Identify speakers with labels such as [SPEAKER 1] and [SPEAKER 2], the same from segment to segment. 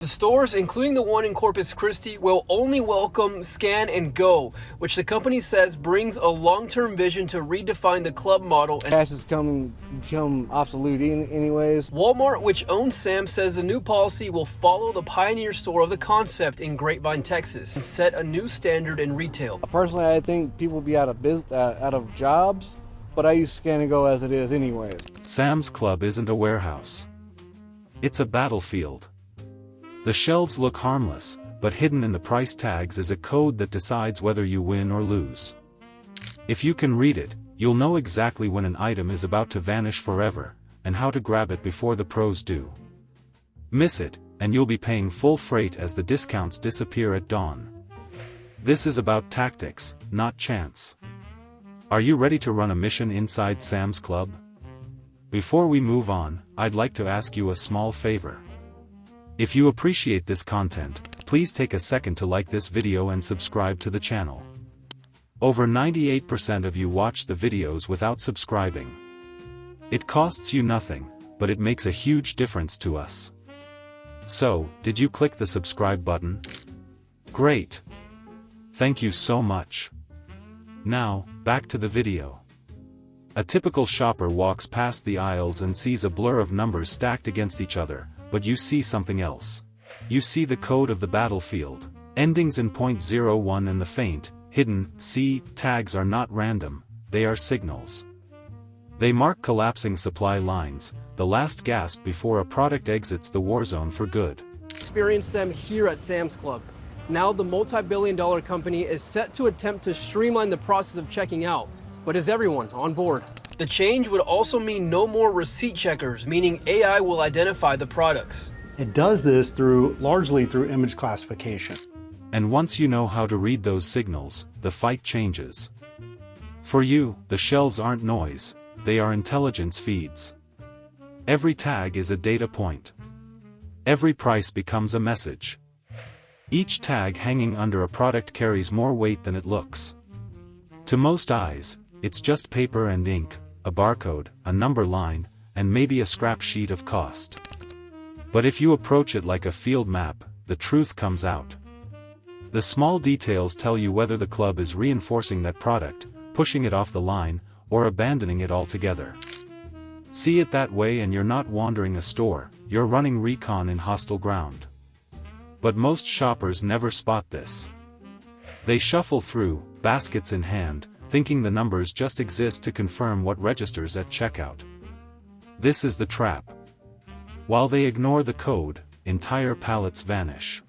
[SPEAKER 1] The stores, including the one in Corpus Christi, will only welcome Scan and Go, which the company says brings a long-term vision to redefine the club model. And
[SPEAKER 2] cash is become obsolete anyways.
[SPEAKER 1] Walmart, which owns Sam's, says the new policy will follow the pioneer store of the concept in Grapevine, Texas, and set a new standard in retail.
[SPEAKER 2] Personally, I think people will be out of jobs, but I use Scan and Go as it is anyways.
[SPEAKER 3] Sam's Club isn't a warehouse. It's a battlefield. The shelves look harmless, but hidden in the price tags is a code that decides whether you win or lose. If you can read it, you'll know exactly when an item is about to vanish forever, and how to grab it before the pros do. Miss it, and you'll be paying full freight as the discounts disappear at dawn. This is about tactics, not chance. Are you ready to run a mission inside Sam's Club? Before we move on, I'd like to ask you a small favor. If you appreciate this content, please take a second to like this video and subscribe to the channel. Over 98% of you watch the videos without subscribing. It costs you nothing, but it makes a huge difference to us. So, did you click the subscribe button? Great! Thank you so much. Now, back to the video. A typical shopper walks past the aisles and sees a blur of numbers stacked against each other, but you see something else. You see the code of the battlefield. Endings in .01 and the faint, hidden, C tags are not random, they are signals. They mark collapsing supply lines, the last gasp before a product exits the war zone for good.
[SPEAKER 1] Experience them here at Sam's Club. Now the multi-billion-dollar company is set to attempt to streamline the process of checking out, but is everyone on board? The change would also mean no more receipt checkers, meaning AI will identify the products.
[SPEAKER 4] It does this largely through image classification.
[SPEAKER 3] And once you know how to read those signals, the fight changes. For you, the shelves aren't noise, they are intelligence feeds. Every tag is a data point. Every price becomes a message. Each tag hanging under a product carries more weight than it looks. To most eyes, it's just paper and ink, a barcode, a number line, and maybe a scrap sheet of cost. But if you approach it like a field map, the truth comes out. The small details tell you whether the club is reinforcing that product, pushing it off the line, or abandoning it altogether. See it that way and you're not wandering a store, you're running recon in hostile ground. But most shoppers never spot this. They shuffle through, baskets in hand, thinking the numbers just exist to confirm what registers at checkout. This is the trap. While they ignore the code, entire pallets vanish.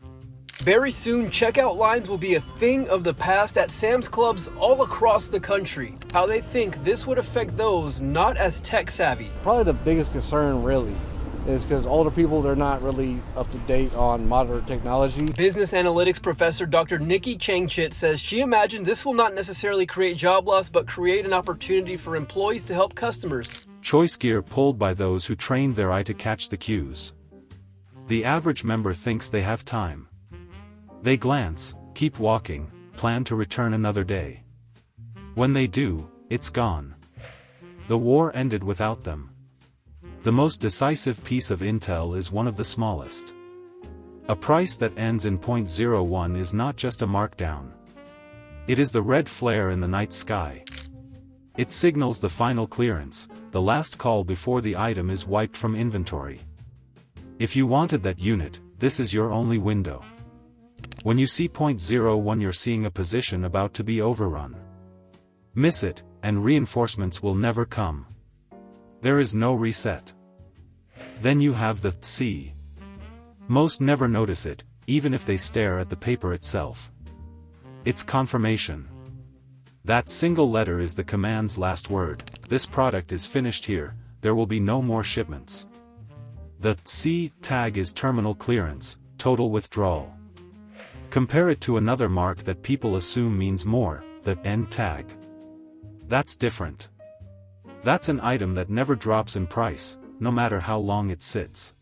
[SPEAKER 1] Very soon, checkout lines will be a thing of the past at Sam's Clubs all across the country. How they think this would affect those not as tech savvy.
[SPEAKER 2] Probably the biggest concern really is because older people, they're not really up to date on modern technology.
[SPEAKER 1] Business analytics professor Dr. Nikki Changchit says she imagines this will not necessarily create job loss, but create an opportunity for employees to help customers.
[SPEAKER 3] Choice gear pulled by those who trained their eye to catch the cues. The average member thinks they have time. They glance, keep walking, plan to return another day. When they do, it's gone. The war ended without them. The most decisive piece of intel is one of the smallest. A price that ends in .01 is not just a markdown. It is the red flare in the night sky. It signals the final clearance, the last call before the item is wiped from inventory. If you wanted that unit, this is your only window. When you see .01, you're seeing a position about to be overrun. Miss it, and reinforcements will never come. There is no reset. Then you have the C. Most never notice it, even if they stare at the paper itself. It's confirmation. That single letter is the command's last word. This product is finished here, there will be no more shipments. The C tag is terminal clearance, total withdrawal. Compare it to another mark that people assume means more, the N tag. That's different. That's an item that never drops in price, no matter how long it sits.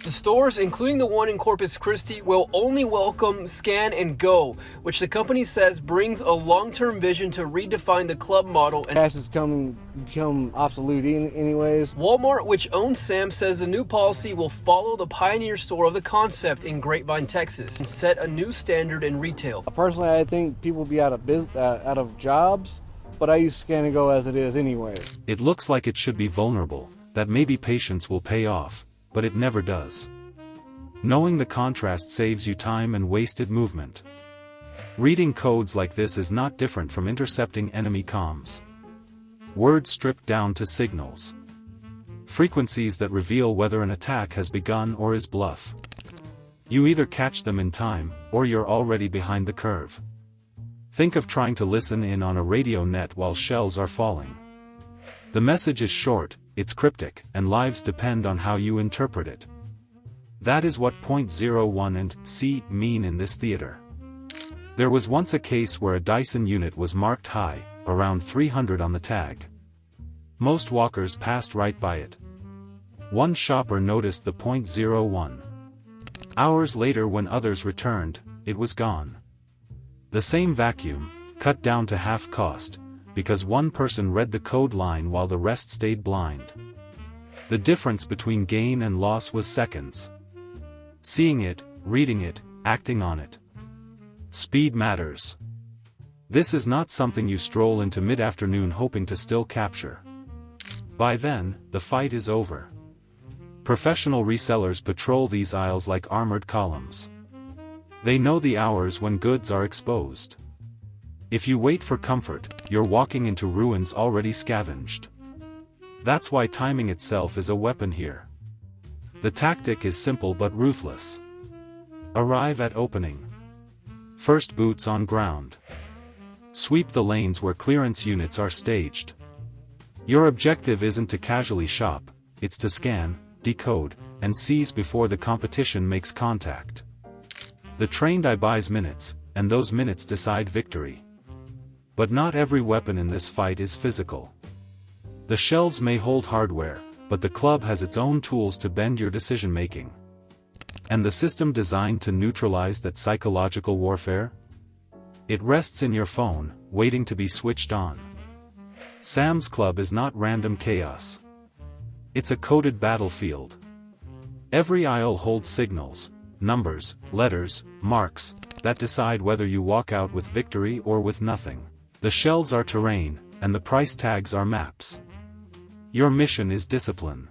[SPEAKER 1] The stores, including the one in Corpus Christi, will only welcome Scan and Go, which the company says brings a long-term vision to redefine the club model. And
[SPEAKER 2] Cash has become obsolete anyways.
[SPEAKER 1] Walmart, which owns Sam's, says the new policy will follow the pioneer store of the concept in Grapevine, Texas, and set a new standard in retail.
[SPEAKER 2] Personally, I think people will be out of jobs, but I use Scan and Go as it is anyway.
[SPEAKER 3] It looks like it should be vulnerable, that maybe patience will pay off, but it never does. Knowing the contrast saves you time and wasted movement. Reading codes like this is not different from intercepting enemy comms. Words stripped down to signals. Frequencies that reveal whether an attack has begun or is bluff. You either catch them in time, or you're already behind the curve. Think of trying to listen in on a radio net while shells are falling. The message is short, it's cryptic, and lives depend on how you interpret it. That is what .01 and C mean in this theater. There was once a case where a Dyson unit was marked high, around 300 on the tag. Most walkers passed right by it. One shopper noticed the .01. Hours later, when others returned, it was gone. The same vacuum, cut down to half cost, because one person read the code line while the rest stayed blind. The difference between gain and loss was seconds. Seeing it, reading it, acting on it. Speed matters. This is not something you stroll into mid-afternoon hoping to still capture. By then, the fight is over. Professional resellers patrol these aisles like armored columns. They know the hours when goods are exposed. If you wait for comfort, you're walking into ruins already scavenged. That's why timing itself is a weapon here. The tactic is simple but ruthless. Arrive at opening. First boots on ground. Sweep the lanes where clearance units are staged. Your objective isn't to casually shop, it's to scan, decode, and seize before the competition makes contact. The trained eye buys minutes, and those minutes decide victory. But not every weapon in this fight is physical. The shelves may hold hardware, but the club has its own tools to bend your decision-making. And the system designed to neutralize that psychological warfare? It rests in your phone, waiting to be switched on. Sam's Club is not random chaos. It's a coded battlefield. Every aisle holds signals, numbers, letters, marks, that decide whether you walk out with victory or with nothing. The shelves are terrain, and the price tags are maps. Your mission is discipline.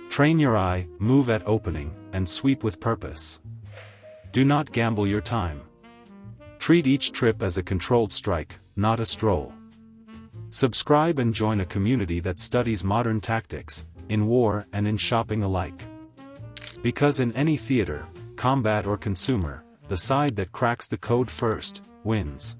[SPEAKER 3] Train your eye, move at opening, and sweep with purpose. Do not gamble your time. Treat each trip as a controlled strike, not a stroll. Subscribe and join a community that studies modern tactics, in war and in shopping alike. Because in any theater, combat or consumer, the side that cracks the code first, wins.